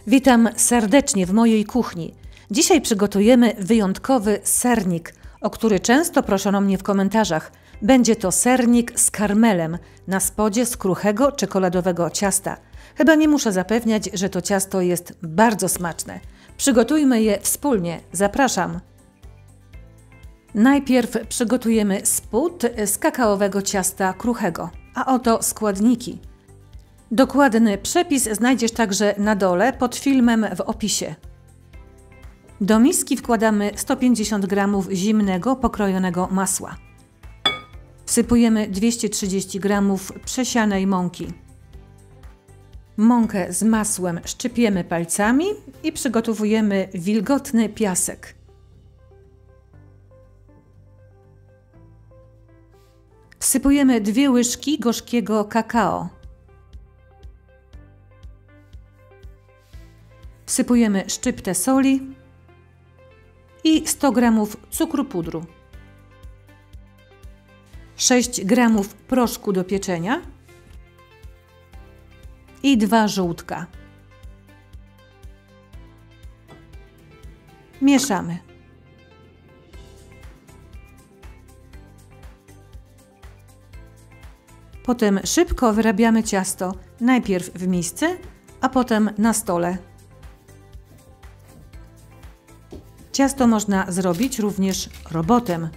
Witam serdecznie w mojej kuchni. Dzisiaj przygotujemy wyjątkowy sernik, o który często proszono mnie w komentarzach. Będzie to sernik z karmelem na spodzie z kruchego czekoladowego ciasta. Chyba nie muszę zapewniać, że to ciasto jest bardzo smaczne. Przygotujmy je wspólnie. Zapraszam. Najpierw przygotujemy spód z kakaowego ciasta kruchego. A oto składniki. Dokładny przepis znajdziesz także na dole pod filmem w opisie. Do miski wkładamy 150 g zimnego pokrojonego masła. Wsypujemy 230 g przesianej mąki. Mąkę z masłem szczypiemy palcami i przygotowujemy wilgotny piasek. Wsypujemy 2 łyżki gorzkiego kakao. Wsypujemy szczyptę soli i 100 g cukru pudru, 6 g proszku do pieczenia i 2 żółtka. Mieszamy. Potem szybko wyrabiamy ciasto, najpierw w misce, a potem na stole. Ciasto można zrobić również robotem.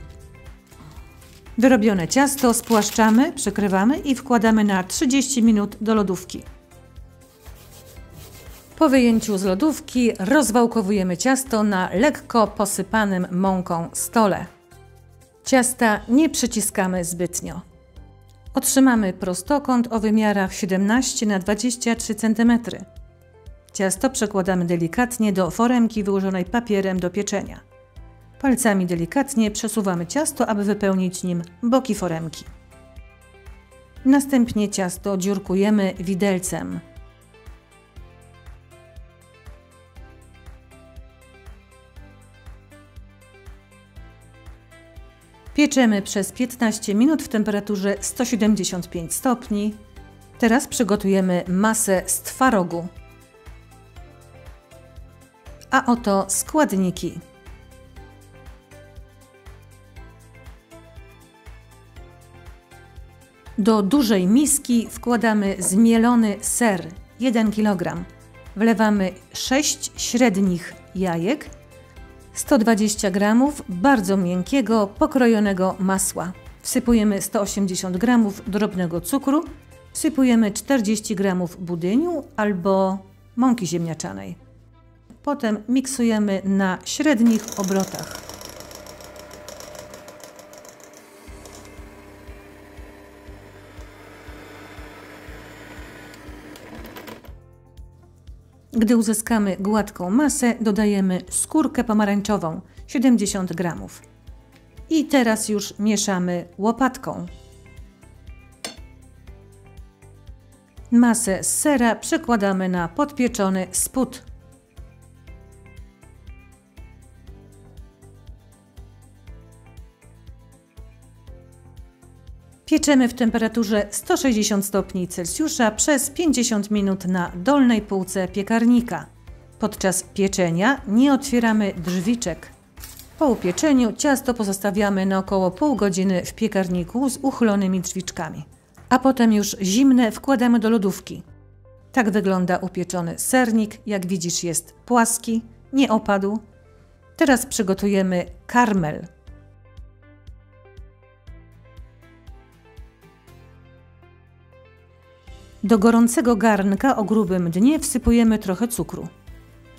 Wyrobione ciasto spłaszczamy, przykrywamy i wkładamy na 30 minut do lodówki. Po wyjęciu z lodówki rozwałkowujemy ciasto na lekko posypanym mąką stole. Ciasta nie przyciskamy zbytnio. Otrzymamy prostokąt o wymiarach 17 na 23 cm. Ciasto przekładamy delikatnie do foremki wyłożonej papierem do pieczenia. Palcami delikatnie przesuwamy ciasto, aby wypełnić nim boki foremki. Następnie ciasto dziurkujemy widelcem. Pieczemy przez 15 minut w temperaturze 175 stopni. Teraz przygotujemy masę z twarogu. A oto składniki. Do dużej miski wkładamy zmielony ser 1 kg. Wlewamy 6 średnich jajek, 120 g bardzo miękkiego pokrojonego masła. Wsypujemy 180 g drobnego cukru, wsypujemy 40 g budyniu albo mąki ziemniaczanej. Potem miksujemy na średnich obrotach. Gdy uzyskamy gładką masę, dodajemy skórkę pomarańczową 70 g. I teraz już mieszamy łopatką. Masę z sera przekładamy na podpieczony spód. Pieczemy w temperaturze 160 stopni Celsjusza przez 50 minut na dolnej półce piekarnika. Podczas pieczenia nie otwieramy drzwiczek. Po upieczeniu ciasto pozostawiamy na około pół godziny w piekarniku z uchylonymi drzwiczkami. A potem już zimne wkładamy do lodówki. Tak wygląda upieczony sernik. Jak widzisz, jest płaski, nie opadł. Teraz przygotujemy karmel. Do gorącego garnka o grubym dnie wsypujemy trochę cukru.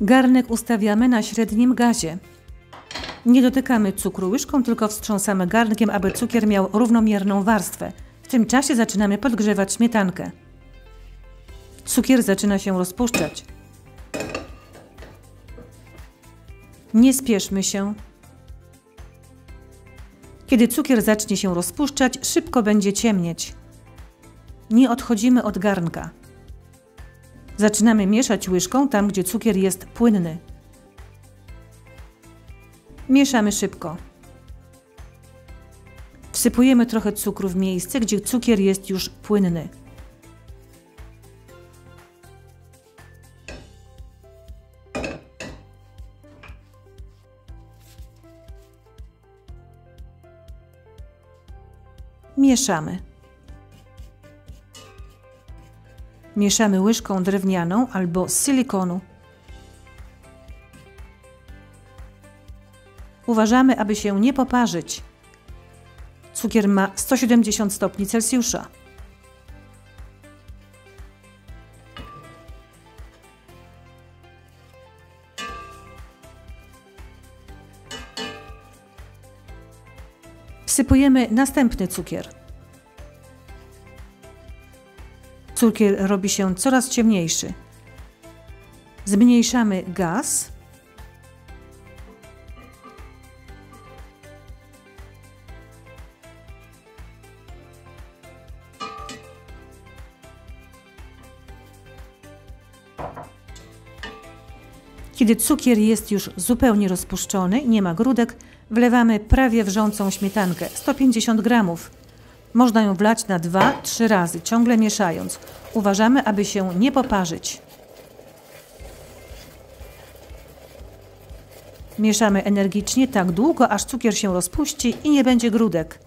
Garnek ustawiamy na średnim gazie. Nie dotykamy cukru łyżką, tylko wstrząsamy garnkiem, aby cukier miał równomierną warstwę. W tym czasie zaczynamy podgrzewać śmietankę. Cukier zaczyna się rozpuszczać. Nie spieszmy się. Kiedy cukier zacznie się rozpuszczać, szybko będzie ciemnieć. Nie odchodzimy od garnka. Zaczynamy mieszać łyżką tam, gdzie cukier jest płynny. Mieszamy szybko. Wsypujemy trochę cukru w miejsce, gdzie cukier jest już płynny. Mieszamy. Mieszamy łyżką drewnianą albo z silikonu. Uważamy, aby się nie poparzyć. Cukier ma 170 stopni Celsjusza. Wsypujemy następny cukier. Cukier robi się coraz ciemniejszy. Zmniejszamy gaz. Kiedy cukier jest już zupełnie rozpuszczony, nie ma grudek, wlewamy prawie wrzącą śmietankę, 150 gramów. Można ją wlać na 2-3 razy, ciągle mieszając. Uważamy, aby się nie poparzyć. Mieszamy energicznie tak długo, aż cukier się rozpuści i nie będzie grudek.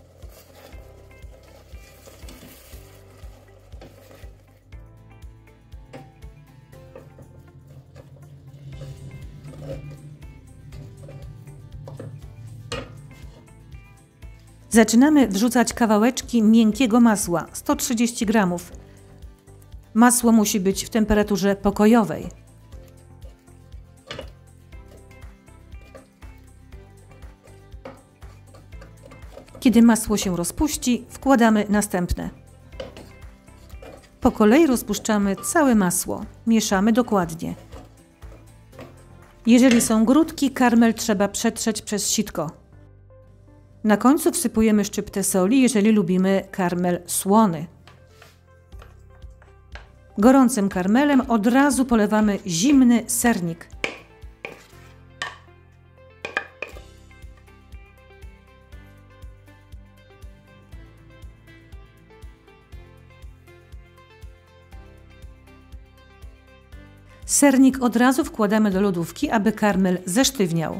Zaczynamy wrzucać kawałeczki miękkiego masła, 130 gramów. Masło musi być w temperaturze pokojowej. Kiedy masło się rozpuści, wkładamy następne. Po kolei rozpuszczamy całe masło. Mieszamy dokładnie. Jeżeli są grudki, karmel trzeba przetrzeć przez sitko. Na końcu wsypujemy szczyptę soli, jeżeli lubimy karmel słony. Gorącym karmelem od razu polewamy zimny sernik. Sernik od razu wkładamy do lodówki, aby karmel zesztywniał.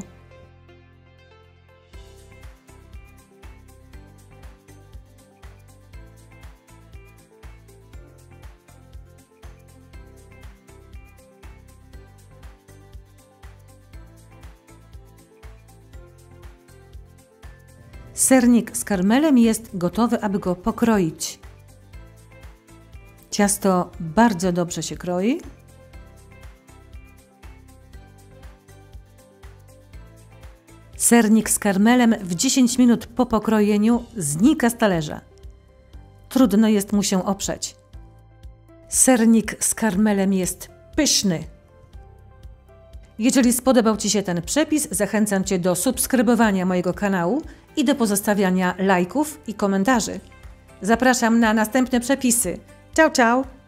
Sernik z karmelem jest gotowy, aby go pokroić. Ciasto bardzo dobrze się kroi. Sernik z karmelem w 10 minut po pokrojeniu znika z talerza. Trudno jest mu się oprzeć. Sernik z karmelem jest pyszny. Jeżeli spodobał Ci się ten przepis, zachęcam Cię do subskrybowania mojego kanału i do pozostawiania lajków i komentarzy. Zapraszam na następne przepisy. Ciao, ciao!